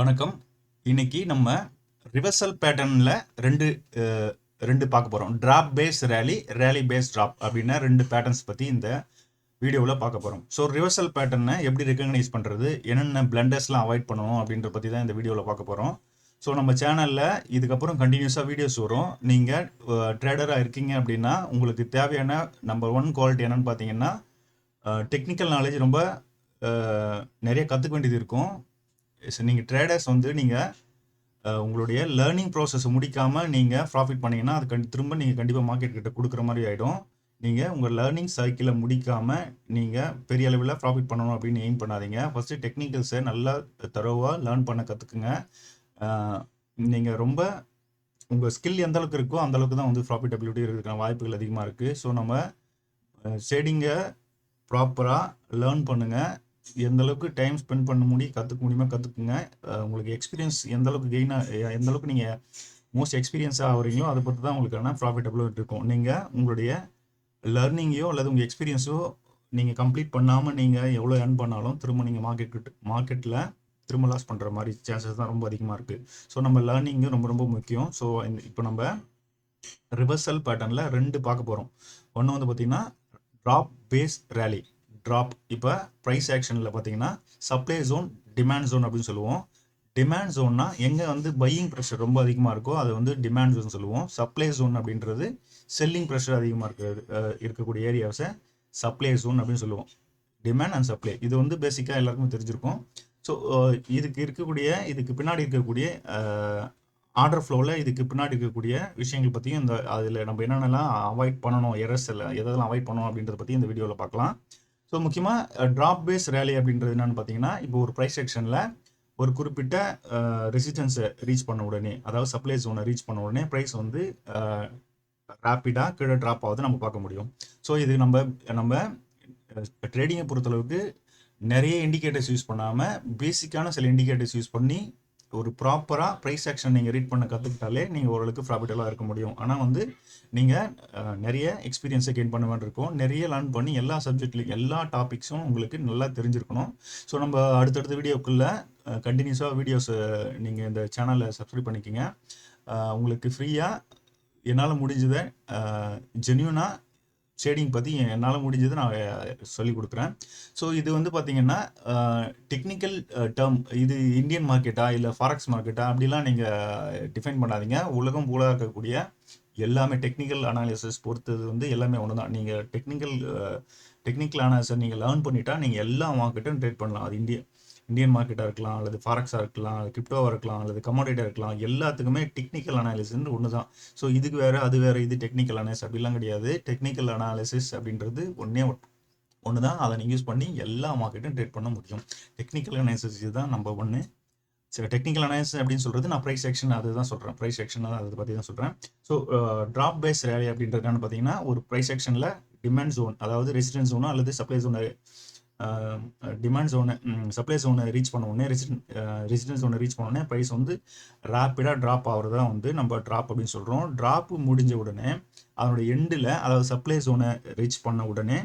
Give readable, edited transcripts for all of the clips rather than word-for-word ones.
வணக்கம். இன்னைக்கு நம்ம ரிவர்சல் பேட்டர்னில் ரெண்டு ரெண்டு பார்க்க போகிறோம். Drop base rally, rally base drop அப்படின்னா ரெண்டு பேட்டர்ன்ஸ் பற்றி இந்த வீடியோவில் பார்க்க போகிறோம். ஸோ ரிவர்சல் பேட்டர்னை எப்படி ரெக்கக்னைஸ் பண்ணுறது, என்னென்ன பிளண்டர்ஸ்லாம் அவாய்ட் பண்ணணும் அப்படின்ற பற்றி தான் இந்த வீடியோவில் பார்க்க போகிறோம். ஸோ நம்ம சேனலில் இதுக்கப்புறம் கண்டினியூஸாக வீடியோஸ் வரும். நீங்கள் ட்ரேடராக இருக்கீங்க அப்படின்னா உங்களுக்கு தேவையான நம்பர் 1 குவாலிட்டி என்னென்னு பார்த்தீங்கன்னா டெக்னிக்கல் நாலேஜ் ரொம்ப நிறைய கற்றுக்க வேண்டியது இருக்கும். நீங்கள் ட்ரேடர்ஸ் வந்து நீங்கள் உங்களுடைய லேர்னிங் ப்ராசஸை முடிக்காமல் நீங்கள் ப்ராஃபிட் பண்ணிங்கன்னா அது திரும்ப நீங்கள் கண்டிப்பாக மார்க்கெட் கிட்ட கொடுக்குற மாதிரி ஆகிடும். நீங்கள் உங்கள் லேர்னிங் சைக்கிளை முடிக்காமல் நீங்கள் பெரிய அளவில் ப்ராஃபிட் பண்ணணும் அப்படின்னு எய்ம் பண்ணாதீங்க. ஃபஸ்ட்டு டெக்னிக்கல்ஸை நல்லா தரோவாக லேர்ன் பண்ண கற்றுக்குங்க. நீங்கள் ரொம்ப உங்கள் ஸ்கில் எந்த அளவுக்கு இருக்கோ அந்தளவுக்கு தான் வந்து ப்ராஃபிட்டபிலிட்டி இருக்கிற வாய்ப்புகள் அதிகமாக இருக்குது. ஸோ நம்ம ட்ரேடிங்கை ப்ராப்பராக லேர்ன் பண்ணுங்கள். எந்த அளவுக்கு டைம் ஸ்பெண்ட் பண்ண கற்றுக்க முடியுமா கற்றுக்குங்க. உங்களுக்கு எக்ஸ்பீரியன்ஸ் எந்த அளவுக்கு எந்த அளவுக்கு நீங்கள் மோஸ்ட் எக்ஸ்பீரியன்ஸாக ஆகிறீங்களோ அதை பொறுத்து தான் உங்களுக்கான ப்ராஃபிட்டபிளாக இருக்கும். நீங்கள் உங்களுடைய லேர்னிங்கையோ அல்லது உங்கள் எக்ஸ்பீரியன்ஸோ நீங்கள் கம்ப்ளீட் பண்ணாமல் நீங்கள் எவ்வளோ ஏர்ன் பண்ணாலும் திரும்ப நீங்கள் மார்க்கெட்டில் திரும்ப லாஸ் பண்ணுற மாதிரி சான்சஸ் தான் ரொம்ப அதிகமாக இருக்குது. ஸோ நம்ம லேர்னிங்கும் ரொம்ப ரொம்ப முக்கியம். ஸோ இப்போ நம்ம ரிவர்சல் பேட்டர்னில் ரெண்டு பார்க்க போகிறோம். ஒன்று வந்து பார்த்திங்கன்னா ட்ராப் பேஸ் ரேலி. ட்ராப் இப்போ ப்ரைஸ் ஆக்ஷனில் பார்த்தீங்கன்னா சப்ளை ஜோன், டிமாண்ட் ஜோன் அப்படின்னு சொல்லுவோம். டிமாண்ட் ஜோன்னா எங்கே வந்து பையிங் ப்ரெஷர் ரொம்ப அதிகமாக இருக்கோ அது வந்து டிமாண்ட் ஜோன் சொல்லுவோம். சப்ளை ஜோன் அப்படின்றது செல்லிங் ப்ரெஷர் அதிகமாக இருக்கக்கூடிய ஏரியாஸை சப்ளை ஜோன் அப்படின்னு சொல்லுவோம். டிமாண்ட் அண்ட் சப்ளை இது வந்து பேசிக்காக எல்லாருக்குமே தெரிஞ்சிருக்கும். ஸோ இதுக்கு பின்னாடி இருக்கக்கூடிய ஆர்டர் ஃப்ளோவில் இதுக்கு பின்னாடி இருக்கக்கூடிய விஷயங்கள் பற்றியும் இந்த அதில் நம்ம என்னென்னலாம் அவாய்ட் பண்ணணும், எதெல்லாம் அவாய்ட் பண்ணணும் அப்படின்றத பற்றி இந்த வீடியோவில் பார்க்கலாம். ஸோ முக்கியமாக ட்ராப் பேஸ் ரேலி அப்படின்றது என்னென்னு பார்த்தீங்கன்னா, இப்போ ஒரு ப்ரைஸ் செக்ஷனில் ஒரு குறிப்பிட்ட ரெசிஸ்டன்ஸை ரீச் பண்ண உடனே, அதாவது சப்ளை ஜோனை ரீச் பண்ண உடனே ப்ரைஸ் வந்து ரேப்பிடாக கீழே ட்ராப் ஆகுது நம்ம பார்க்க முடியும். ஸோ இது நம்ம ட்ரேடிங்கை பொறுத்தளவுக்கு நிறைய இண்டிகேட்டர்ஸ் யூஸ் பண்ணாமல் பேசிக்கான சில இண்டிகேட்டர்ஸ் யூஸ் பண்ணி ஒரு ப்ராப்பராக ப்ரைஸ் ஆக்ஷன் நீங்கள் ரீட் பண்ண கற்றுக்கிட்டாலே நீங்கள் ஓரளவுக்கு ப்ராஃபிட்டபுளாக இருக்க முடியும். ஆனால் வந்து நீங்கள் நிறைய எக்ஸ்பீரியன்ஸை கெயின் பண்ண மாதிரி இருக்கும். நிறைய லேர்ன் பண்ணி எல்லா சப்ஜெக்ட்லையும் எல்லா டாபிக்ஸும் உங்களுக்கு நல்லா தெரிஞ்சிருக்கணும். ஸோ நம்ம அடுத்தடுத்த வீடியோக்குள்ளே கண்டினியூஸாக வீடியோஸ் நீங்கள் இந்த சேனலை சப்ஸ்கிரைப் பண்ணிக்கிங்க. உங்களுக்கு ஃப்ரீயாக என்னால் முடிஞ்சதை ஜென்யூனாக ட்ரேடிங் பற்றி என்னால் முடிஞ்சது நான் சொல்லிக் கொடுக்குறேன். ஸோ இது வந்து பார்த்திங்கன்னா டெக்னிக்கல் டேர்ம், இது இந்தியன் மார்க்கெட்டா இல்லை ஃபாரெக்ஸ் மார்க்கெட்டா அப்படிலாம் நீங்கள் டிஃபைன் பண்ணாதீங்க. உலகம் பூரா இருக்கக்கூடிய எல்லாமே டெக்னிக்கல் அனாலிசிஸ் பொறுத்தது வந்து எல்லாமே ஒன்று தான். நீங்கள் டெக்னிக்கல் அனாலிசிஸ் நீங்கள் லேர்ன் பண்ணிட்டா நீங்கள் எல்லா மார்க்கெட்டும் ட்ரேட் பண்ணலாம். அது இந்தியன் மார்க்கெட்டாக இருக்கலாம், அல்லது ஃபாரெக்ஸாக இருக்கலாம், கிரிப்டோவாக இருக்கலாம், அல்லது கமோடிட்டியாக இருக்கலாம். எல்லாத்துக்குமே டெக்னிக்கல் அனாலிசிஸ் ஒன்று தான். ஸோ இதுக்கு வேறு அது வேறு, இது டெக்னிக்கல் அனாலிசிஸ் அப்படிலாம் கிடையாது. டெக்னிக்கல் அனாலிசிஸ் அப்படின்றது ஒன்று தான். அதை நீங்கள் யூஸ் பண்ணி எல்லா மார்க்கெட்டும் ட்ரேட் பண்ண முடியும். டெக்னிக்கல் அனாலிசிஸ் இதுதான் நம்பர் 1. சரி, டெக்னிக்கல் அனாலிசிஸ் அப்படின்னு சொல்கிறது நான் ப்ரைஸ் செக்ஷன் அதுதான் சொல்கிறேன். ப்ரைஸ் செக்ஷன் அதை பற்றி தான் சொல்கிறேன். ஸோ ட்ராப் பேஸ் ரேலி அப்படின்றதுக்கான பார்த்தீங்கன்னா ஒரு ப்ரைஸ் செக்ஷனில் டிமாண்ட் ஜோன், அதாவது ரெசிஸ்டன்ஸ் ஜோனோ அல்லது சப்ளை ஜோனை டிமாண்ட் ஜோனை சப்ளை ஜோனை ரீச் பண்ண உடனே ரெசிஸ்டன்ஸ் ஜோனை ரீச் பண்ண உடனே ப்ரைஸ் வந்து ரேப்பிடாக ட்ராப் ஆகிறதா வந்து நம்ம ட்ராப் அப்படின்னு சொல்கிறோம். ட்ராப் முடிஞ்ச உடனே அதனுடைய எண்டில், அதாவது சப்ளை ஜோனை ரீச் பண்ண உடனே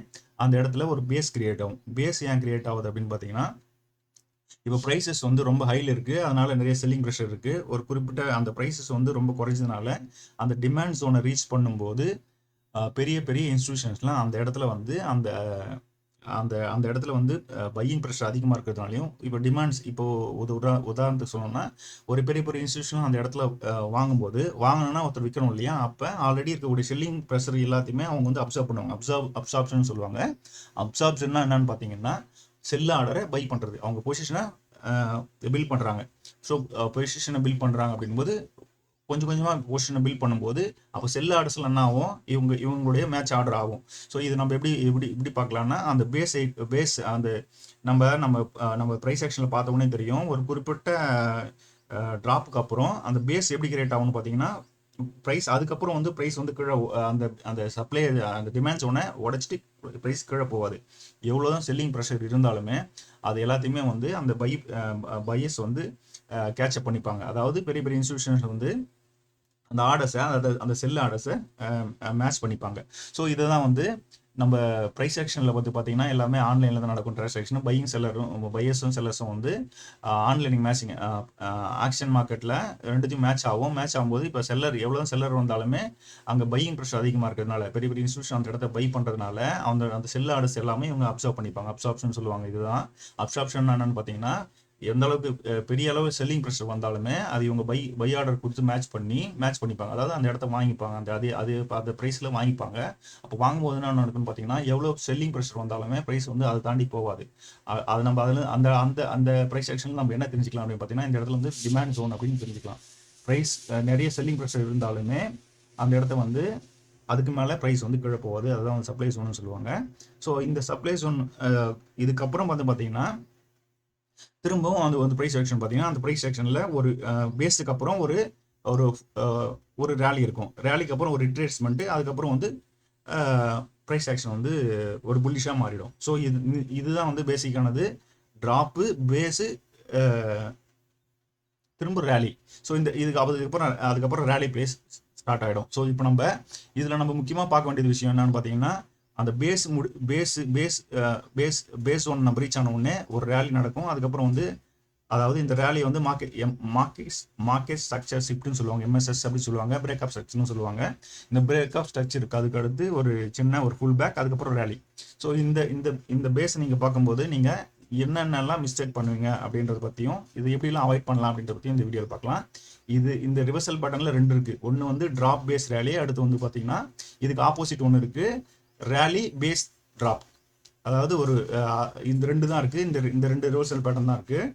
அந்த இடத்துல ஒரு பேஸ் கிரியேட் ஆகும். பேஸ் ஏன் கிரியேட் ஆகுது அப்படின்னு பார்த்தீங்கன்னா, இப்போ ப்ரைஸஸ் வந்து ரொம்ப ஹையில் இருக்குது, அதனால் நிறைய செல்லிங் ப்ரெஷர் இருக்குது. ஒரு குறிப்பிட்ட அந்த ப்ரைஸஸ் வந்து ரொம்ப குறைஞ்சதுனால அந்த டிமாண்ட் ஜோனை ரீச் பண்ணும்போது பெரிய பெரிய இன்ஸ்டிடியூஷன்ஸ்லாம் அந்த இடத்துல வந்து அந்த இடத்துல வந்து பையிங் ப்ரெஷர் அதிகமாக இருக்கிறதுனாலையும், இப்போ டிமாண்ட்ஸ் இப்போது உதாரணத்துக்கு சொல்லணும்னா ஒரு பெரிய பெரிய இன்ஸ்டியூஷன் அந்த இடத்துல வாங்கணும்னா ஒருத்தர் விற்கணும் இல்லையா? அப்போ ஆல்ரெடி இருக்கக்கூடிய செல்லிங் ப்ரெஷர் எல்லாத்தையுமே அவங்க வந்து அப்சர்வ் பண்ணுவாங்க. அப்சார்ப்ஷன் சொல்லுவாங்க. அப்சார்ப்ஷன்னா என்னன்னு பார்த்தீங்கன்னா, செல் ஆர்டரை பை பண்ணுறது. அவங்க பொசிஷனை பில்ட் பண்ணுறாங்க. ஸோ பொசிஷனை பில்ட் பண்ணுறாங்க அப்படிங்கும்போது கொஞ்சம் கொஞ்சமாக பொசிஷனை பில்ட் பண்ணும்போது அப்போ செல் ஆர்டர்ஸில் என்ன ஆகும், இவங்களுடைய மேட்ச் ஆர்டர் ஆகும். ஸோ இது நம்ம எப்படி பார்க்கலாம்னா, அந்த பேஸ் அந்த நம்ம ப்ரைஸ் ஆக்ஷனில் பார்த்த உடனே தெரியும். ஒரு குறிப்பிட்ட ட்ராப்புக்கு அப்புறம் அந்த பேஸ் எப்படி கிரியேட் ஆகும்னு பார்த்தீங்கன்னா, அதுக்கப்புறம் வந்து ப்ரைஸ் வந்து கீழே அந்த சப்ளை அந்த டிமாண்ட் ஜோனை உடச்சிட்டு ப்ரைஸ் கீழே போகாது. எவ்வளோதான் செல்லிங் ப்ரெஷர் இருந்தாலுமே அது எல்லாத்தையுமே வந்து அந்த பையர்ஸ் வந்து கேட்சப் பண்ணிப்பாங்க. அதாவது பெரிய பெரிய இன்ஸ்டிடியூஷன்ஸ் வந்து அந்த ஆர்டர்ஸை அந்த செல் ஆர்டர்ஸை மேட்ச் பண்ணிப்பாங்க. ஸோ இதை தான் வந்து நம்ம ப்ரைஸ் ஆக்ஷனில் வந்து பார்த்தீங்கன்னா எல்லாமே ஆன்லைனில் தான் நடக்கும் ட்ரான்சாக்ஷன். பையர்ஸும் செல்லர்ஸும் வந்து ஆன்லைனிங் மேட்சிங் ஆக்ஷன் மார்க்கெட்டில் ரெண்டுத்தையும் மேட்ச் ஆகும். மேட்ச் ஆகும்போது இப்போ எவ்வளோ செல்லர் வந்தாலுமே அங்கே பையிங் ப்ரெஷர் அதிகமாக இருக்கிறதுனால, பெரிய பெரிய இன்ஸ்டியூஷன் அந்த இடத்த பை பண்ணுறதுனால அந்த செல் ஆர்டர்ஸ் எல்லாமே இவங்க அப்சர்வ் பண்ணிப்பாங்க. அப்சார்ப்ஷன் சொல்லுவாங்க. இதுதான் அப்சார்ப்ஷன். என்னன்னு பார்த்தீங்கன்னா எந்த அளவுக்கு பெரிய அளவு செல்லிங் ப்ரெஷர் வந்தாலுமே அது இவங்க பை ஆர்டர் கொடுத்து மேட்ச் பண்ணிப்பாங்க. அதாவது அந்த இடத்த வாங்கிப்பாங்க. அந்த ப்ரைஸில் வாங்கிப்பாங்க. அப்போ வாங்கும்போது என்ன நடக்குன்னு பார்த்தீங்கன்னா எவ்வளோ செல்லிங் ப்ரெஷர் வந்தாலுமே ப்ரைஸ் வந்து அதை தாண்டி போகாது. அது நம்ம அதில் அந்த அந்த அந்த ப்ரைஸ் செக்ஷனில் நம்ம என்ன தெரிஞ்சுக்கலாம் அப்படின்னு பார்த்தீங்கன்னா இந்த இடத்துல வந்து டிமாண்ட் ஜோன் அப்படின்னு தெரிஞ்சுக்கலாம். ப்ரைஸ் நிறைய செல்லிங் ப்ரெஷர் இருந்தாலுமே அந்த இடத்த வந்து அதுக்கு மேலே ப்ரைஸ் வந்து கீழே போகாது. அதுதான் வந்து சப்ளை ஜோன்னு சொல்லுவாங்க. ஸோ இந்த சப்ளை ஜோன் இதுக்கப்புறம் வந்து பார்த்தீங்கன்னா திரும்பவும் அந்த வந்து ப்ரைஸ் செக்ஷன் பார்த்தீங்கன்னா அந்த ப்ரைஸ் செக்ஷனில் ஒரு பேஸுக்கு அப்புறம் ஒரு ஒரு ஒரு ரேலி இருக்கும். ரேலிக்கு அப்புறம் ஒரு ரிட்ரேஸ்மெண்ட்டு, அதுக்கப்புறம் வந்து ப்ரைஸ் ஆக்ஷன் வந்து ஒரு புல்லிஷாக மாறிடும். ஸோ இதுதான் வந்து பேசிக்கானது. ட்ராப்பு, பேஸு, திரும்ப ரேலி. ஸோ அதுக்கப்புறம் ரேலி ப்ளேஸ் ஸ்டார்ட் ஆகிடும். ஸோ இப்போ இதில் நம்ம முக்கியமாக பார்க்க வேண்டியது விஷயம் என்னன்னு பார்த்தீங்கன்னா அந்த பேஸ் ஒன் நம்ம ரீச் ஆன உடனே ஒரு ரேலி நடக்கும். அதுக்கப்புறம் வந்து அதாவது இந்த ரேலி வந்து மார்க்கெட் ஸ்ட்ரக்சர் ஷிஃப்ட்னு சொல்லுவாங்க. எம்எஸ்எஸ் அப்படி சொல்லுவாங்க. பிரேக்அப் ஸ்ட்ரக்சர்னு சொல்லுவாங்க. இந்த பிரேக்அப் ஸ்ட்ரக்சருக்கு அதுக்கு அடுத்து ஒரு சின்ன ஒரு ஃபுல் பேக், அதுக்கப்புறம் ரேலி. ஸோ இந்த பேஸ் நீங்கள் பார்க்கும்போது நீங்கள் என்னென்னலாம் மிஸ்டேக் பண்ணுவீங்க அப்படின்றத பற்றியும் இது எப்படிலாம் அவாய்ட் பண்ணலாம் அப்படின்றத பற்றியும் இந்த வீடியோவில் பார்க்கலாம். இந்த ரிவர்சல் பேட்டர்னில் 2 இருக்குது. ஒன்று வந்து ட்ராப் பேஸ் ரேலி, அடுத்து வந்து பார்த்தீங்கன்னா இதுக்கு ஆப்போசிட் ஒன்று இருக்குது, ரேலி பேஸ் ட்ராப். அதாவது இந்த 2 தான் இருக்குது. இந்த 2 ரிவர்சல் பேட்டர்ன் தான் இருக்குது.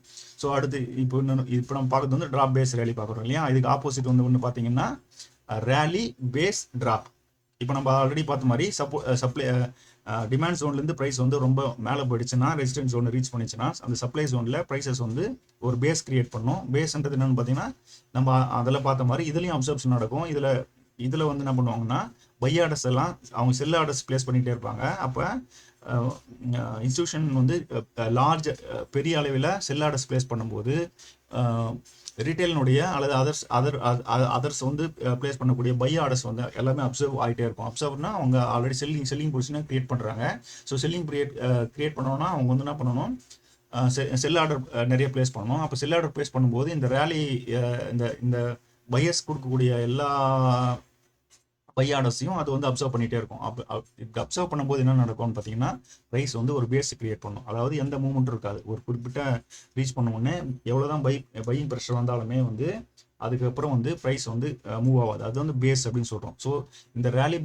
ஸோ அடுத்து இப்போ நம்ம பார்க்குறது வந்து ட்ராப் பேஸ் ரேலி பார்க்குறோம் இல்லையா. இதுக்கு ஆப்போசிட் வந்து ஒன்று பார்த்தீங்கன்னா ரேலி பேஸ் ட்ராப். இப்போ நம்ம ஆல்ரெடி பார்த்த மாதிரி டிமாண்ட் ஜோன்லேருந்து ப்ரைஸ் வந்து ரொம்ப மேலே போயிடுச்சுன்னா, ரெசிஸ்டன்ஸ் ஜோன் ரீச் பண்ணிச்சுன்னா அந்த சப்ளை ஜோனில் ப்ரைஸஸ் வந்து ஒரு பேஸ் கிரியேட் பண்ணும். பேஸ்ன்றது என்னென்னு பார்த்தீங்கன்னா நம்ம அதில் பார்த்த மாதிரி இதுலேயும் அப்சர்ப்ஷன் நடக்கும். இதில் வந்து என்ன பண்ணுவாங்கன்னா பை ஆர்டர்ஸ் எல்லாம் அவங்க செல் ஆர்டர்ஸ் பிளேஸ் பண்ணிகிட்டே இருப்பாங்க. அப்போ இன்ஸ்டியூஷன் வந்து பெரிய அளவில் செல் ஆர்டர்ஸ் பிளேஸ் பண்ணும்போது ரீட்டைலினுடைய அல்லது அதர்ஸ் வந்து பிளேஸ் பண்ணக்கூடிய பை ஆர்டர்ஸ் வந்து எல்லாமே அப்சர்வ் ஆகிட்டே இருக்கும். அப்சர்வ்னா அவங்க ஆல்ரெடி செல்லிங் பொசிஷனை கிரியேட் பண்ணுறாங்க. ஸோ செல்லிங் கிரியேட் பண்ணோன்னா அவங்க வந்து என்ன பண்ணணும், செல் ஆர்டர் நிறைய பிளேஸ் பண்ணணும். அப்போ செல் ஆர்டர் பிளேஸ் பண்ணும்போது இந்த ரேலி இந்த பையர்ஸ் கொடுக்கக்கூடிய எல்லா பை ஆர்டர்ஸையும் அது வந்து அப்சர்வ் பண்ணிகிட்டே இருக்கும். அப்சர்வ் பண்ணும்போது என்ன நடக்கும்னு பார்த்தீங்கன்னா ப்ரைஸ் வந்து ஒரு பேஸ் கிரியேட் பண்ணும். அதாவது எந்த மூவ்மெண்ட்டும் இருக்காது. ஒரு குறிப்பிட்ட ரீச் பண்ண உடனே எவ்வளோதான் பையிங் ப்ரெஷர் வந்தாலுமே வந்து அதுக்கப்புறம் வந்து ப்ரைஸ் வந்து மூவ் ஆகாது. அது வந்து பேஸ் அப்படின்னு சொல்கிறோம். ஸோ இந்த ரேலி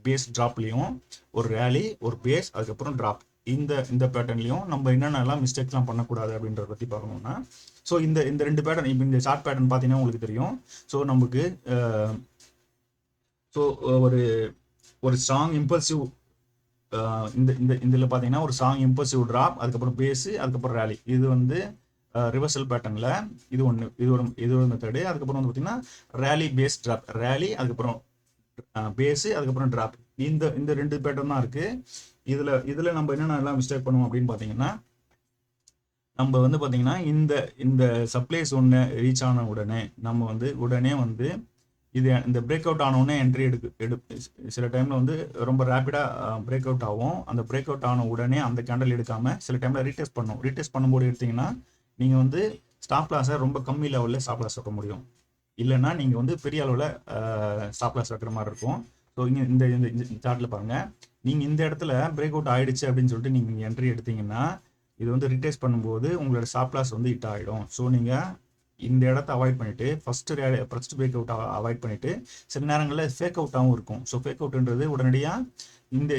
பேஸ் ட்ராப்லேயும் ஒரு ரேலி, ஒரு பேஸ், அதுக்கப்புறம் ட்ராப், இந்த பேட்டர்ன்லையும் நம்ம என்னென்னலாம் மிஸ்டேக்ஸ்லாம் பண்ணக்கூடாது அப்படின்றத பற்றி பார்க்கணும்னா, ஸோ இந்த 2 பேட்டர்ன் இப்போ இந்த சார்ட் பேட்டர்ன் பார்த்தீங்கன்னா உங்களுக்கு தெரியும். ஸோ நமக்கு ஸோ ஒரு ஸ்ட்ராங் இம்பல்சிவ் இதில் பார்த்தீங்கன்னா ஒரு ஸ்ட்ராங் இம்பல்சிவ் ட்ராப், அதுக்கப்புறம் பேஸு, அதுக்கப்புறம் ரேலி. இது வந்து ரிவர்சல் பேட்டர்னில் இது ஒரு மெத்தடு. அதுக்கப்புறம் வந்து பார்த்தீங்கன்னா ரேலி பேஸ் ட்ராப், ரேலி அதுக்கப்புறம் பேஸு அதுக்கப்புறம் ட்ராப். இந்த 2 பேட்டர்ன் தான் இருக்குது. இதில் நம்ம என்னென்னலாம் மிஸ்டேக் பண்ணுவோம் அப்படின்னு பார்த்தீங்கன்னா நம்ம வந்து பார்த்தீங்கன்னா இந்த சப்ளை ஜோனை ரீச் ஆன உடனே நம்ம வந்து இந்த பிரேக் அவுட் ஆன உடனே என்ட்ரி சில டைமில் வந்து ரொம்ப ரேப்பிடாக பிரேக் அவுட் ஆகும். அந்த பிரேக் அவுட் ஆன உடனே அந்த கேண்டல் எடுக்காமல் சில டைமில் ரீடெஸ்ட் பண்ணும்போது எடுத்தீங்கன்னா நீங்கள் வந்து ஸ்டாப் லாஸை ரொம்ப கம்மி லெவலில் ஸ்டாப் லாஸ் வைக்க முடியும். இல்லைன்னா நீங்கள் வந்து பெரிய அளவில் ஸ்டாப் லாஸ் வைக்கிற மாதிரி இருக்கும். ஸோ இங்கே இந்த சார்ட்டில் பாருங்கள், நீங்கள் இந்த இடத்துல பிரேக் அவுட் ஆகிடுச்சு அப்படின்னு சொல்லிட்டு நீங்கள் என்ட்ரி எடுத்தீங்கன்னா இது வந்து ரிட்டேஸ் பண்ணும்போது உங்களோட ஸ்டாப் லாஸ் வந்து ஹிட் ஆகிடும். ஸோ நீங்கள் இந்த இடத்த அவாய்ட் பண்ணிவிட்டு ஃபஸ்ட்டு பிரேக் அவுட் அவாய்ட் பண்ணிவிட்டு சில நேரங்களில் ஃபேக் அவுட்டாகவும் இருக்கும். ஸோ ஃபேக் அவுட்ன்றது உடனடியாக இந்த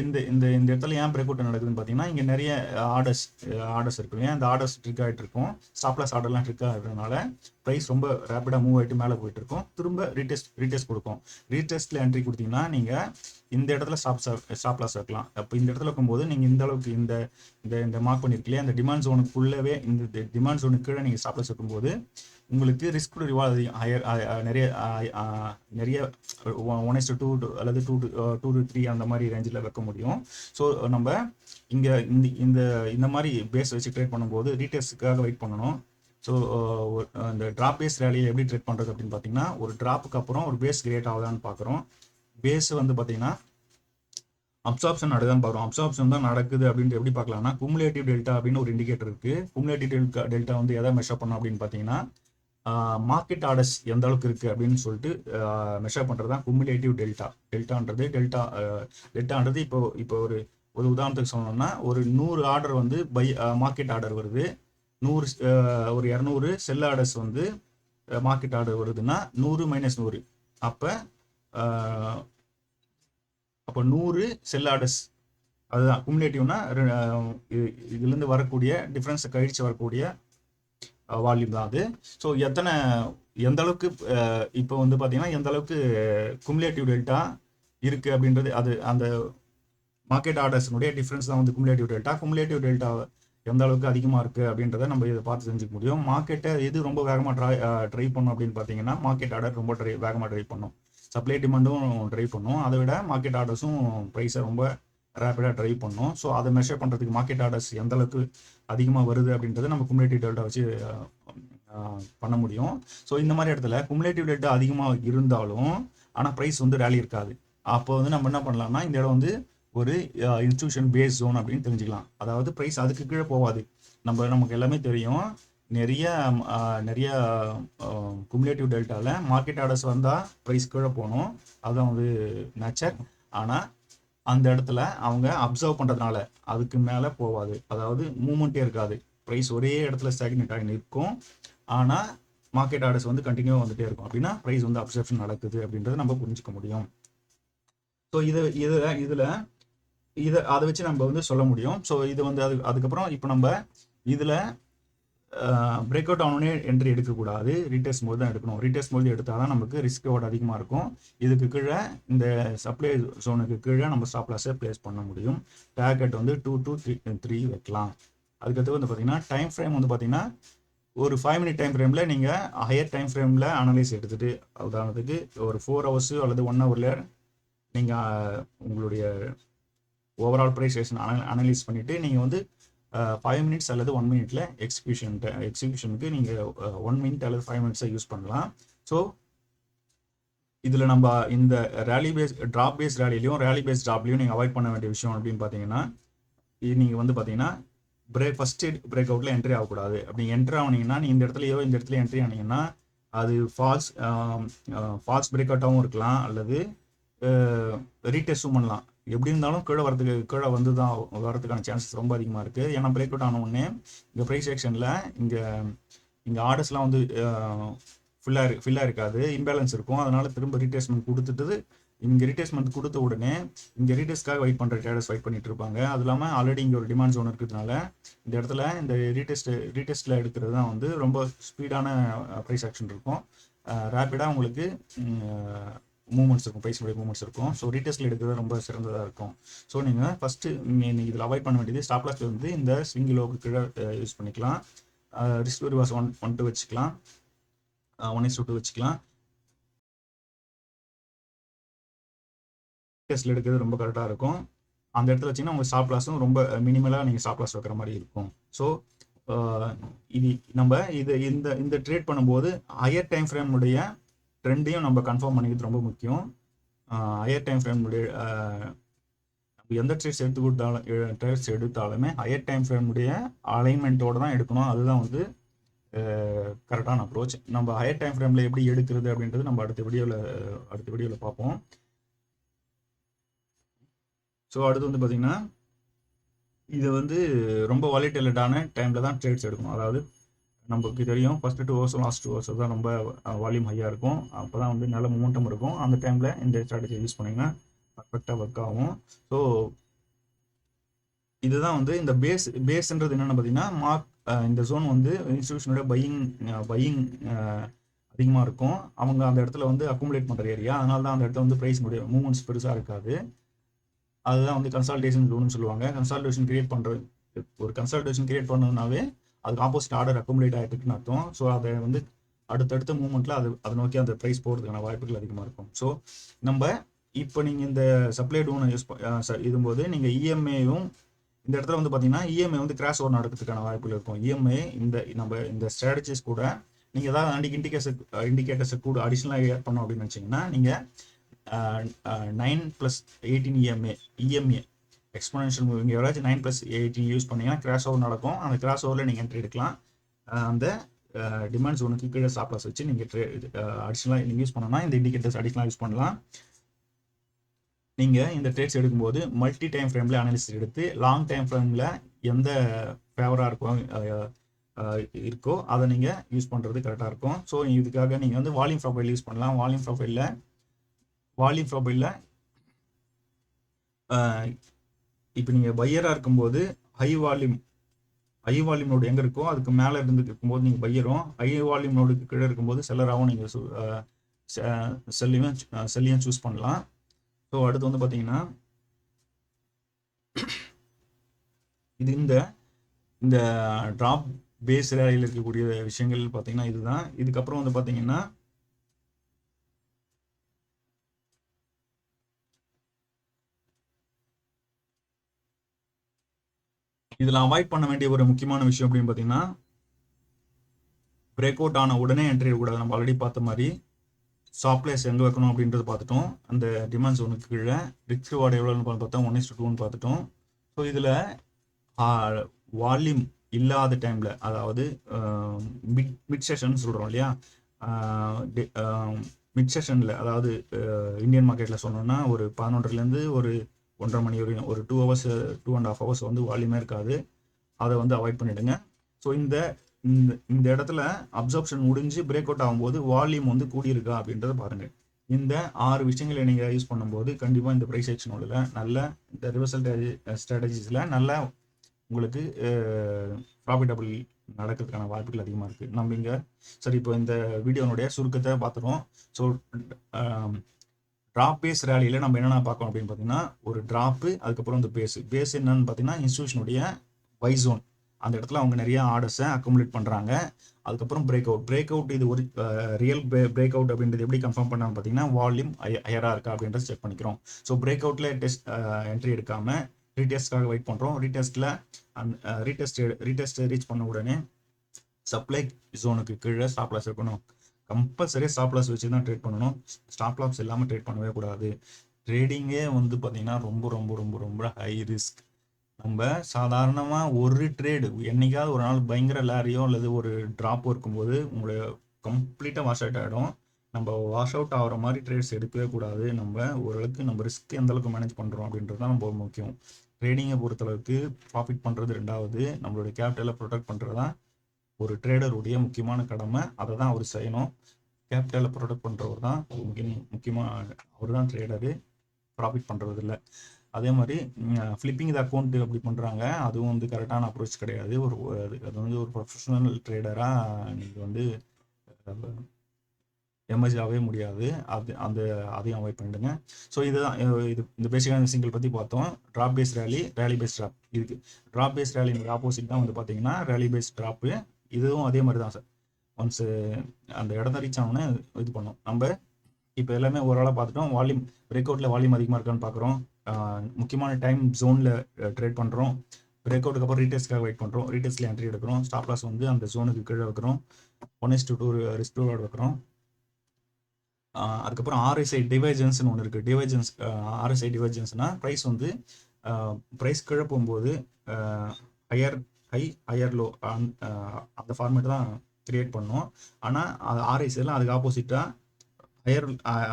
இடத்துல ஏன் பிரேக் அவுட் நடக்குதுன்னு பார்த்தீங்கன்னா இங்கே நிறைய ஆர்டர்ஸ் இருக்கு இல்லையா. இந்த ஆர்டர்ஸ் ட்ரிக் ஆகிட்டு இருக்கும். ஸ்டாப் லாஸ் ஆர்டர்லாம் ட்ரிக் ஆகிறதுனால ப்ரைஸ் ரொம்ப ரேப்பிடாக மூவ் ஆகிட்டு மேலே போயிட்டு இருக்கும். திரும்ப ரீடெஸ்ட் கொடுக்கும். ரீடெஸ்ட்டில் என்ட்ரி கொடுத்தீங்கன்னா நீங்கள் இந்த இடத்துல ஸ்டாப் லாஸ் வைக்கலாம். அப்போ இந்த இடத்துல இருக்கும்போது நீங்கள் இந்த அளவுக்கு இந்த மார்க் பண்ணியிருக்கலையே அந்த டிமாண்ட் ஜோனுக்குள்ளவே இந்த டிமாண்ட் ஜோனுக்கு கீழே நீங்கள் ஸ்டாப் லாஸ் வைக்கும்போது உங்களுக்கு ரிஸ்க் டு ரிவார்ட் நிறைய 1:2 அல்லது 2 to 3 அந்த மாதிரி ரேஞ்சில் வைக்க முடியும். ஸோ நம்ம இங்கே இந்த மாதிரி பேஸ் வச்சு ட்ரேட் பண்ணும்போது ரீடெஸ்ட்டுக்காக வெயிட் பண்ணணும். ஸோ இந்த ட்ராப் பேஸ் ரேலியை எப்படி ட்ரேட் பண்ணுறது அப்படின்னு பார்த்தீங்கன்னா ஒரு ட்ராப்புக்கு அப்புறம் ஒரு பேஸ் கிரியேட் ஆகுதான்னு பார்க்குறோம். பேஸ் வந்து பார்த்தீங்கன்னா அப்சார்ப்ஷன் நடக்குதான்னு பார்க்குறோம். அப்சார்ப்ஷன் தான் நடக்குது அப்படின்ட்டு எப்படி பார்க்கலாம்னா, குமுலேட்டிவ் டெல்டா அப்படின்னு ஒரு இண்டிகேட்டர் இருக்குது. குமுலேட்டிவ் டெல்டா வந்து எதை மெஷர் பண்ணோம் அப்படின்னு பார்த்தீங்கன்னா, மார்க்கெட் ஆர்டர்ஸ் எந்த அளவுக்கு இருக்குது அப்படின்னு சொல்லிட்டு மெஷர் பண்ணுறது தான் குமுலேட்டிவ் டெல்டா. டெல்டான்றது இப்போ இப்போ ஒரு ஒரு உதாரணத்துக்கு சொன்னோம்னா, ஒரு 100 ஆர்டர் வந்து மார்க்கெட் ஆர்டர் வருது. 100 ஒரு 200 செல் ஆர்டர்ஸ் வந்து மார்க்கெட் ஆர்டர் வருதுன்னா 100 - 100 அப்போ அப்போ 100 செல் ஆர்டர்ஸ், அதுதான் குமுலேட்டிவ்னா இதுலேருந்து வரக்கூடிய டிஃப்ரென்ஸை கழிச்சு வரக்கூடிய வால்யூம் தான் அது. ஸோ எந்த அளவுக்கு இப்போ வந்து பார்த்தீங்கன்னா எந்த அளவுக்கு குமுலேட்டிவ் டெல்டா இருக்குது அப்படின்றது, அது அந்த மார்க்கெட் ஆர்டர்ஸினுடைய டிஃப்ரென்ஸ் தான் வந்து குமுலேட்டிவ் டெல்டா. குமுலேட்டிவ் டெல்டா எந்த அளவுக்கு அதிகமாக இருக்குது அப்படின்றத நம்ம இதை பார்த்து தெரிஞ்சுக்க முடியும். மார்க்கெட்டை எது ரொம்ப வேகமாக ட்ரை பண்ணும் அப்படின்னு பார்த்தீங்கன்னா, மார்க்கெட் ஆர்டர் ரொம்ப வேகமாக ட்ரை பண்ணும். சப்ளை டிமாண்டும் ட்ரை பண்ணும். அதை விட மார்க்கெட் ஆர்டர்ஸும் ப்ரைஸை ரொம்ப ரேப்பிடாக ட்ரைவ் பண்ணும். ஸோ அதை மெஷர் பண்ணுறதுக்கு மார்க்கெட் ஆர்டர்ஸ் எந்த அளவுக்கு அதிகமாக வருது அப்படின்றத நம்ம குமுலேட்டிவ் டெல்டா வச்சு பண்ண முடியும். ஸோ இந்த மாதிரி இடத்துல குமுலேட்டிவ் டெல்டா அதிகமாக இருந்தாலும் ஆனால் ப்ரைஸ் வந்து ரேலி இருக்காது. அப்போ வந்து நம்ம என்ன பண்ணலாம்னா, இந்த இடம் வந்து ஒரு இன்ஸ்டியூஷன் பேஸ் ஜோன் அப்படின்னு தெரிஞ்சுக்கலாம். அதாவது ப்ரைஸ் அதுக்கு கீழே போகாது. நமக்கு எல்லாமே தெரியும், நிறைய குமுலேட்டிவ் டெல்டாவில் மார்க்கெட் ஆர்டர்ஸ் வந்தால் ப்ரைஸ் கீழே போகணும், அதுதான் வந்து நேச்சர். ஆனால் அந்த இடத்துல அவங்க அப்சர்வ் பண்ணுறதுனால அதுக்கு மேலே போகாது. அதாவது மூமெண்ட்டே இருக்காது. ப்ரைஸ் ஒரே இடத்துல ஸ்டாக்னேட் ஆகி நிற்கும். ஆனால் மார்க்கெட் ஆர்டர்ஸ் வந்து கண்டினியூவாக வந்துகிட்டே இருக்கும். அப்படின்னா ப்ரைஸ் வந்து அப்சர்ப்ஷன் நடக்குது அப்படின்றத நம்ம புரிஞ்சிக்க முடியும். ஸோ இதை அதை வச்சு நம்ம வந்து சொல்ல முடியும். ஸோ இது வந்து அதுக்கப்புறம் இப்போ நம்ம இதில் பிரேக் அவுட் ஆனோடனே என்ட்ரி எடுக்கக்கூடாது. ரீடெஸ்ட் போது தான் எடுக்கணும். ரீடெஸ்ட் போது எடுத்தால் தான் நமக்கு ரிஸ்க் ரிவார்ட் அதிகமாக இருக்கும். இதுக்கு கீழே இந்த சப்ளை ஜோனுக்கு கீழே நம்ம ஸ்டாப் லாஸை ப்ளேஸ் பண்ண முடியும். டார்கெட் வந்து 2 to 3 வைக்கலாம். அதுக்கடுத்து வந்து பார்த்தீங்கன்னா டைம் ஃப்ரேம் வந்து பார்த்தீங்கன்னா ஒரு 5 minute டைம் ஃப்ரேமில் நீங்கள் ஹையர் டைம் ஃப்ரேமில் அனலைஸ் எடுத்துகிட்டு, உதாரணத்துக்கு ஒரு 4 hours அல்லது 1 hour நீங்கள் உங்களுடைய ஓவரால் ப்ரைஸ் அனலைஸ் பண்ணிவிட்டு நீங்கள் வந்து 5 minutes அல்லது 1 minute எக்ஸிக்யூஷனுக்கு நீங்கள் 1 minute அல்லது 5 minutes யூஸ் பண்ணலாம். ஸோ இதில் நம்ம இந்த ட்ராப் பேஸ் ரேலிலையும் ரேலி பேஸ் ட்ராப்லையும் நீங்கள் அவாய்ட் பண்ண வேண்டிய விஷயம் அப்படின்னு பார்த்தீங்கன்னா, நீங்கள் வந்து பார்த்தீங்கன்னா ஃபஸ்ட்டு பிரேக் அவுட்டில் என்ட்ரி ஆகக்கூடாது. அப்படி என்ட்ரி ஆனீங்கன்னா நீங்கள் இந்த இடத்துல என்ட்ரி ஆனீங்கன்னா அது ஃபால்ஸ் பிரேக் அவுட்டாகவும் இருக்கலாம், அல்லது ரீடெஸ்ட்டும் பண்ணலாம். எப்படி இருந்தாலும் கீழே வந்து தான் வரதுக்கான சான்சஸ் ரொம்ப அதிகமாக இருக்குது. ஏன்னா பிரேக் அவுட் ஆன உடனே இந்த ப்ரைஸ் செக்ஷனில் இங்கே ஆர்டர்ஸ்லாம் வந்து ஃபில்லாக இருக்காது, இம்பேலன்ஸ் இருக்கும். அதனால் திரும்ப ரீடெஸ்ட்மெண்ட் கொடுத்துட்டு இங்கே ரீடெஸ்ட்மெண்ட் கொடுத்த உடனே இங்கே ரீடெஸ்ட்காக வெயிட் பண்ணுற ட்ரேடர்ஸ் வெயிட் பண்ணிட்டு இருப்பாங்க. அது இல்லாமல் ஆல்ரெடி இங்கே ஒரு டிமாண்ட் ஜோன் இருக்கிறதுனால இந்த இடத்துல இந்த ரீடெஸ்ட்டில் எடுக்கிறது தான் வந்து ரொம்ப ஸ்பீடான ப்ரைஸ் ஆக்ஷன் இருக்கும். ரேப்பிடாக உங்களுக்கு மூவ்மெண்ட்ஸ் இருக்கும், ப்ரைஸுடைய மூவ்மெண்ட்ஸ் இருக்கும். ஸோ ரீடெஸ்ட்டில் எடுக்கிறது ரொம்ப சிறந்ததாக இருக்கும். ஸோ நீங்கள் ஃபஸ்ட்டு நீங்கள் இதில் அவாய்ட் பண்ண வேண்டியது ஸ்டாப் லாஸ் வந்து இந்த ஸ்விங் லோவுக்கு கீழே யூஸ் பண்ணிக்கலாம். ரிஸ்க் ரிவர்ஸ் 1:2 வச்சுக்கலாம், 1:2 வச்சுக்கலாம். ரீடெஸ்ட்டில் எடுக்கிறது ரொம்ப கரெக்டாக இருக்கும். அந்த இடத்துல வச்சிங்கன்னா உங்கள் ஸ்டாப் லாஸும் ரொம்ப மினிமலாக நீங்கள் ஸ்டாப் லாஸ் வைக்கிற மாதிரி இருக்கும். ஸோ இந்த ட்ரேட் பண்ணும்போது ஹையர் டைம் ஃப்ரேமுடைய ட்ரெண்டையும் நம்ம கன்ஃபார்ம் பண்ணிக்கிறது ரொம்ப முக்கியம். ஹையர் டைம் ஃப்ரேமுடைய எந்த ட்ரேட்ஸ் எடுத்தாலுமே ஹையர் டைம் ஃப்ரேமுடைய அலைன்மெண்ட்டோடு தான் எடுக்கணும். அதுதான் வந்து கரெக்டான அப்ரோச். நம்ம ஹையர் டைம் ஃப்ரேமில் எப்படி எடுக்கிறது அப்படின்றது நம்ம அடுத்த வீடியோவில் பார்ப்போம். ஸோ அடுத்து வந்து பார்த்திங்கன்னா இது வந்து ரொம்ப வாலிட்டிலிட்டான டைமில் தான் ட்ரேட்ஸ் எடுக்கணும். அதாவது நமக்கு தெரியும் ஃபஸ்ட்டு 2 hours லாஸ்ட் 2 hours தான் ரொம்ப வால்யூம் ஹையாக இருக்கும். அப்போ தான் வந்து நல்ல மூமெண்டம் இருக்கும். அந்த டைமில் இந்த ஸ்ட்ராட்டஜி யூஸ் பண்ணிங்கன்னா பர்ஃபெக்டாக ஒர்க் ஆகும். ஸோ இதுதான் வந்து இந்த பேஸ்ன்றது என்னென்னு பார்த்தீங்கன்னா, இந்த ஜோன் வந்து இன்ஸ்டியூஷனோட பையிங் அதிகமாக இருக்கும். அவங்க அந்த இடத்துல வந்து அக்குமுலேட் பண்ணுற ஏரியா. அதனால தான் அந்த இடத்துல வந்து ப்ரைஸினுடைய மூவ்மெண்ட்ஸ் பெருசாக இருக்காது. அதுதான் வந்து கன்சால்டேஷன் ஜோன்னு சொல்லுவாங்க. கன்சால்டேஷன் கிரியேட் பண்ணதுனாவே அதுக்கு ஆப்போசிட் ஆர்டர் அக்குமுலேட் ஆகிட்டுருக்குன்னு அர்த்தம். ஸோ அதை வந்து அடுத்தடுத்த மூமெண்ட்டில் அதை நோக்கி அந்த ப்ரைஸ் போகிறதுக்கான வாய்ப்புகள் அதிகமாக இருக்கும். ஸோ இப்போ நீங்கள் இந்த சப்ளை டூனை இதும்போது நீங்கள் இஎம்ஐயும் இந்த இடத்துல வந்து பார்த்தீங்கன்னா இஎம்ஐ வந்து கிராஷ் ஓவர் நடக்கிறதுக்கான வாய்ப்புகள் இருக்கும். இஎம்ஐ இந்த ஸ்ட்ராட்டஜிஸ் கூட நீங்கள் ஏதாவது இண்டிகேட்டர்ஸை கூட அடிஷ்னலாக ஆட் பண்ணோம் அப்படின்னு வச்சிங்கன்னா நீங்கள் 9+18 EMA exponential moving average 9+18 use பண்ணிங்கன்னா கிராஸ் ஓவர் நடக்கும். அந்த கிராஸ் ஓவரில் நீங்கள் என்ட்ரி எடுக்கலாம். அந்த டிமாண்ட் ஜோனுக்கு கீழே ஸ்டாப் லாஸ் வச்சு நீங்கள் அடிஷ்னலாக நீங்கள் யூஸ் பண்ணணும்னா இந்த இண்டிகேட்டர்ஸ் அடிஷ்னலாக யூஸ் பண்ணலாம். நீங்கள் இந்த ட்ரேட்ஸ் எடுக்கும்போது மல்டி டைம் ஃப்ரேமில் அனாலிசிஸ் எடுத்து லாங் டைம் ஃப்ரேமில் எந்த ஃபேவராக இருக்கோ அதை நீங்கள் யூஸ் பண்ணுறது கரெக்டாக இருக்கும். ஸோ இதுக்காக நீங்கள் வந்து வால்யூம் ப்ரொஃபைல் யூஸ் பண்ணலாம். வால்யூம் ப்ரொஃபைலில் இப்போ நீங்கள் பையராக இருக்கும்போது ஹை வால்யூம் நோடு எங்கே இருக்கோ அதுக்கு மேலே இருந்து இருக்கும்போது நீங்கள் பையரும், ஹை வால்யூம் நோடுக்கு கீழே இருக்கும்போது செல்லராகவும் நீங்கள் செல்லையும் சூஸ் பண்ணலாம். ஸோ அடுத்து வந்து பார்த்தீங்கன்னா இது இந்த ட்ராப் பேஸ் ரேலியில் இருக்கக்கூடிய விஷயங்கள் பார்த்தீங்கன்னா இதுதான். இதுக்கப்புறம் வந்து பார்த்தீங்கன்னா இதில் அவாய்ட் பண்ண வேண்டிய ஒரு முக்கியமான விஷயம் அப்படின்னு பார்த்தீங்கன்னா பிரேக் அவுட் ஆன உடனே என்ட்ரி கூடாது. நம்ம ஆல்ரெடி பார்த்த மாதிரி ஸ்டாப் லாஸ் எங்கே வைக்கணும் அப்படின்றத பார்த்துட்டோம். அந்த டிமாண்ட் ஜோனுக்கு கீழே ரிஸ்க் ரிவார்டு எவ்வளோன்னு பார்த்தா 1:2 பார்த்துட்டோம். ஸோ இதில் வால்யூம் இல்லாத டைமில், அதாவது மிட் செஷன் சொல்கிறோம் இல்லையா, மிட் செஷனில் அதாவது இந்தியன் மார்க்கெட்டில் சொன்னோன்னா ஒரு 11:00 ஒரு 1:30 மணி வரையும் ஒரு 2 hours 2.5 hours வந்து வால்யூமே இருக்காது. அதை வந்து அவாய்ட் பண்ணிவிடுங்க. ஸோ இந்த இடத்துல அப்சர்ப்ஷன் முடிஞ்சு பிரேக் அவுட் ஆகும்போது வால்யூம் வந்து கூடியிருக்கா அப்படின்றத பாருங்கள். இந்த 6 விஷயங்களை நீங்கள் யூஸ் பண்ணும்போது கண்டிப்பாக இந்த ப்ரைஸ் ஆக்ஷனோட நல்ல இந்த ரிவர்சல் ஸ்ட்ராட்டஜிஸில் நல்ல உங்களுக்கு ப்ராஃபிட்டபிள் நடக்கிறதுக்கான வாய்ப்புகள் அதிகமாக இருக்குது. நம்ம இங்கே சரி இப்போ இந்த வீடியோனுடைய சுருக்கத்தை பார்த்துருவோம். ஸோ ட்ராப் பேஸ் ரேலியில் நம்ம என்னென்ன பார்க்கணும் அப்படின்னு பார்த்தீங்கன்னா ஒரு ட்ராப்பு, அதுக்கப்புறம் இந்த பேஸ் என்னன்னு பார்த்தீங்கன்னா இன்ஸ்டியூஷனுடைய பை ஜோன், அந்த இடத்துல அவங்க நிறைய ஆர்டர்ஸை அக்குமுலேட் பண்ணுறாங்க. அதுக்கப்புறம் பிரேக் அவுட் இது ஒரு ரியல் பிரேக் அவுட் அப்படின்றது எப்படி கன்ஃபார்ம் பண்ணான்னு பார்த்தீங்கன்னா வால்யூம் ஹையராக இருக்கா அப்படின்றத செக் பண்ணிக்கிறோம். ஸோ பிரேக் அவுட்டில் என்ட்ரி எடுக்காமல் ரீடெஸ்ட்காக வெயிட் பண்ணுறோம். ரீடெஸ்ட் ரீச் பண்ண உடனே சப்ளை ஜோனுக்கு கீழே ஸ்டாப் லாஸ் இருக்கணும். கம்பல்சரியாக ஸ்டாப் லாஸ் வச்சு தான் ட்ரேட் பண்ணணும். ஸ்டாப் லாஸ் இல்லாமல் ட்ரேட் பண்ணவே கூடாது. ட்ரேடிங்கே வந்து பார்த்தீங்கன்னா ரொம்ப ரொம்ப ரொம்ப ரொம்ப ஹை ரிஸ்க். நம்ம சாதாரணமாக ஒரு ட்ரேடு என்னைக்காவது ஒரு நாள் பயங்கர லாரியோ அல்லது ஒரு ட்ராப்போ இருக்கும்போது உங்களுடைய கம்ப்ளீட்டாக வாஷ் அவுட் ஆகிடும். நம்ம வாஷ் அவுட் ஆகிற மாதிரி ட்ரேட்ஸ் எடுக்கவே கூடாது. நம்ம ஓரளவுக்கு நம்ம ரிஸ்க் எந்த அளவுக்கு மேனேஜ் பண்ணுறோம் அப்படின்றது தான் ரொம்ப முக்கியம். ட்ரேடிங்கை பொறுத்தளவுக்கு ப்ராஃபிட் பண்ணுறது 2வது, நம்மளுடைய கேபிட்டலை ப்ரொடெக்ட் பண்ணுறது தான் ஒரு ட்ரேடருடைய முக்கியமான கடமை. அதை தான் அவர் செய்யணும். கேபிட்டலை ப்ரொடெக்ட் பண்ணுறவர் தான் முக்கியமாக அவர் தான் ட்ரேடரு, ப்ராஃபிட் பண்ணுறது இல்லை. அதே மாதிரி ஃப்ளிப்பிங் த அக்கௌண்ட் அப்படி பண்ணுறாங்க, அதுவும் வந்து கரெக்டான அப்ரோச் கிடையாது. அது வந்து ஒரு ப்ரொஃபஷனல் ட்ரேடராக நீங்கள் வந்து எமர்ஜ் ஆகவே முடியாது. அதையும் அவாய்ட் பண்ணிடுங்க. ஸோ இதுதான் இந்த பேசிக்கான சிங்கிள் பற்றி பார்த்தோம். Drop base rally base drop. இதுக்கு ட்ராப் பேஸ் ரேலிக்கு ஆப்போசிட் தான் வந்து பார்த்தீங்கன்னா ரேலி பேஸ் ட்ராப்பு. இதுவும் அதே மாதிரி தான் சார். ஒன்ஸ் அந்த இடத்த ரீச் ஆகணும்னு இது பண்ணோம். நம்ம இப்போ எல்லாமே ஓரளவு பார்த்துட்டோம். வால்யூம் பிரேக் அவுட்டில் வால்யூம் அதிகமாக இருக்கான்னு பார்க்குறோம். முக்கியமான டைம் ஜோனில் ட்ரேட் பண்ணுறோம். பிரேக் அவுட்டுக்கு அப்புறம் ரீடெஸ்ட்காக வெயிட் பண்ணுறோம். ரீடெஸ்ட்டில் என்ட்ரி எடுக்கிறோம். ஸ்டாப் லாஸ் வந்து அந்த ஜோனுக்கு கீழே வைக்கிறோம். 1:2 ரிஸ்க் ரிவார்டு வைக்கிறோம். அதுக்கப்புறம் RSI டிவைஜன்ஸ்னு ஒன்று இருக்குது. RSI டிவைஜன்ஸ்னால் ப்ரைஸ் கீழே போகும்போது ஹையர் லோ அந்த ஃபார்மேட் தான் கிரியேட் பண்ணோம். ஆனால் அது RSIலாம் அதுக்கு ஆப்போசிட்டாக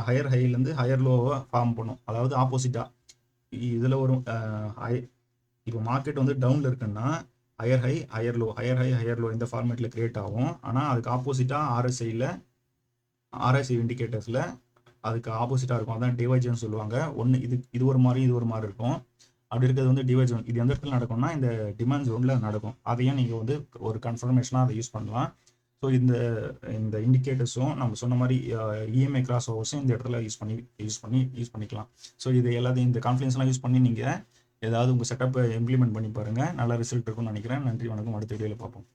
ஹையர் ஹைலேருந்து ஹையர் லோவை ஃபார்ம் பண்ணும். அதாவது ஆப்போசிட்டாக இதில் ஒரு இப்போ மார்க்கெட் வந்து டவுனில் இருக்குன்னா ஹையர் ஹையர் லோ இந்த ஃபார்மேட்டில் கிரியேட் ஆகும். ஆனால் அதுக்கு ஆப்போசிட்டாக RSI இண்டிகேட்டர்ஸில் அதுக்கு ஆப்போசிட்டாக இருக்கும். அதான் டிவைஜன் சொல்லுவாங்க. ஒன்று இது ஒரு மாதிரி இருக்கும். அப்படி இருக்கிறது வந்து டிவைஜன். இது எந்த இடத்துல நடக்கும்னா இந்த டிமாண்ட் ஜோனில் நடக்கும். அதையும் நீங்கள் வந்து ஒரு கன்ஃபர்மேஷனாக அதை யூஸ் பண்ணலாம். ஸோ இந்த இண்டிகேட்டர்ஸும் நம்ம சொன்ன மாதிரி EMA கிராஸ் ஓவர்ஸும் இந்த இடத்துல யூஸ் பண்ணிக்கலாம். ஸோ இது எல்லாத்தையும் இந்த கான்ஃபிடன்ஸ்லாம் யூஸ் பண்ணி நீங்கள் ஏதாவது உங்கள் செட்டப்பை இம்ப்ளிமெண்ட் பண்ணி பாருங்கள். நல்ல ரிசல்ட் இருக்கும்னு நினைக்கிறேன். நன்றி, வணக்கம். அடுத்த வீடியோவில் பார்ப்போம்.